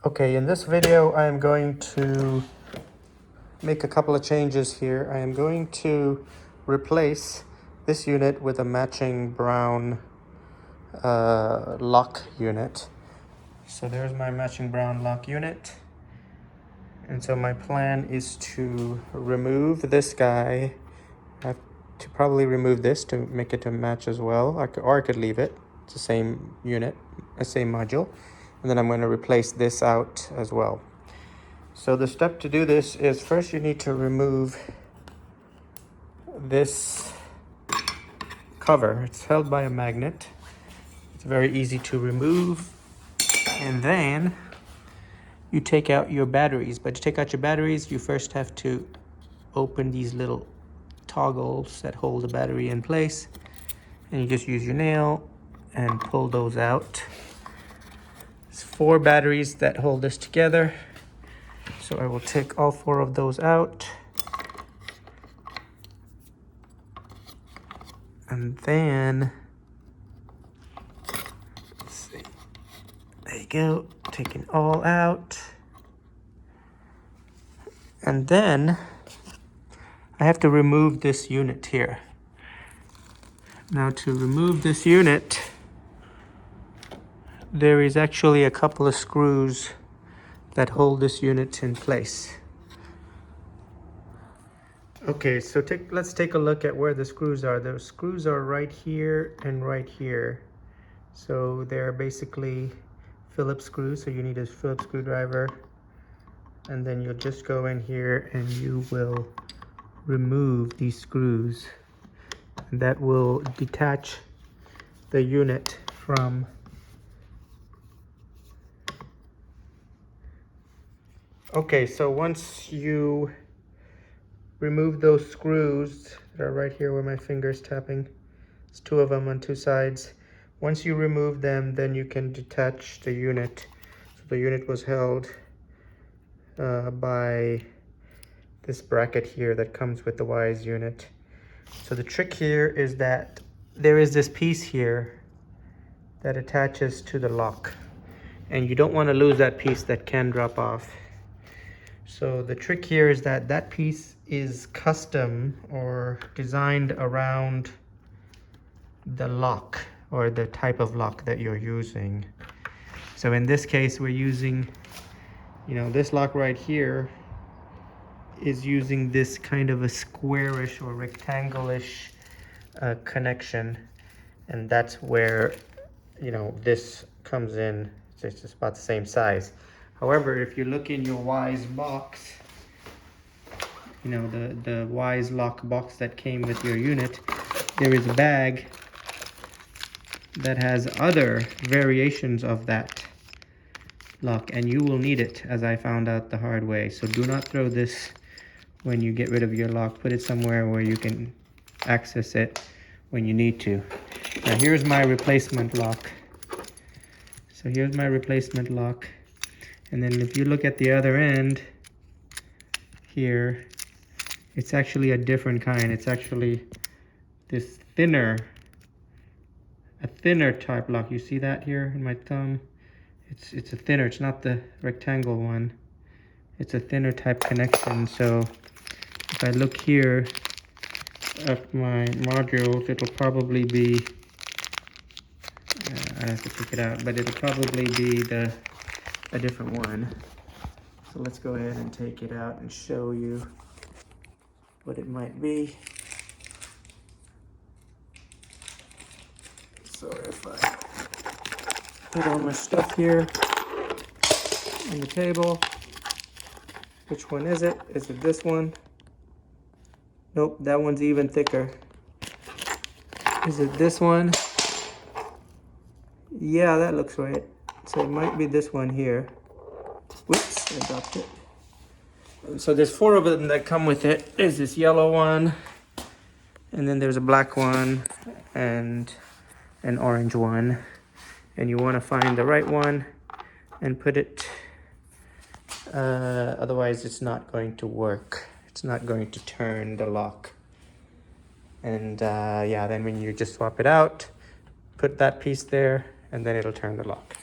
Okay, in this video I am going to make a couple of changes here. I am going to replace this unit with a matching brown lock unit. So there's my matching brown lock unit. And so my plan is to remove this guy. I have to probably remove this to make it to match as well, or I could leave it. It's the same unit, the same module. And then I'm going to replace this out as well. So the step to do this is first you need to remove this cover. It's held by a magnet. It's very easy to remove. And then you take out your batteries. But to take out your batteries, you first have to open these little toggles that hold the battery in place. And you just use your nail and pull those out. There's 4 batteries that hold this together. So I will take all 4 of those out. And then, let's see, there you go, taking all out. And then I have to remove this unit here. Now to remove this unit, there is actually a couple of screws that hold this unit in place. Okay, so let's take a look at where the screws are. The screws are right here and right here. So they're basically Phillips screws, so you need a Phillips screwdriver. And then you'll just go in here and you will remove these screws. And that will detach the unit from Okay, so once you remove those screws that are right here where my finger's tapping, there's 2 of them on 2 sides. Once you remove them, then you can detach the unit. So the unit was held by this bracket here that comes with the Wyze unit. So the trick here is that there is this piece here that attaches to the lock. And you don't want to lose that piece. That can drop off. So the trick here is that that piece is custom or designed around the lock or the type of lock that you're using. So in this case, we're using, this lock right here is using this kind of a squarish or rectangle-ish connection. And that's where, this comes in. It's just about the same size. However, if you look in your Wyze box, the Wyze lock box that came with your unit, there is a bag that has other variations of that lock, and you will need it, as I found out the hard way. So do not throw this when you get rid of your lock. Put it somewhere where you can access it when you need to. Now here's my replacement lock. So here's my replacement lock. And then if you look at the other end here, it's actually a different kind. It's actually this a thinner type lock. You see that here in my thumb? It's a thinner, it's not the rectangle one. It's a thinner type connection. So if I look here at my modules, it'll probably be, I have to check it out, but it'll probably be a different one. So let's go ahead and take it out and show you what it might be. So if I put all my stuff here on the table, which one is it? Is it this one? Nope, that one's even thicker. Is it this one? Yeah, that looks right. So it might be this one here. Whoops, I dropped it. So there's 4 of them that come with it. There's this yellow one, and then there's a black one, and an orange one. And you want to find the right one and put it, otherwise it's not going to work. It's not going to turn the lock. And yeah, then when you just swap it out, put that piece there, and then it'll turn the lock.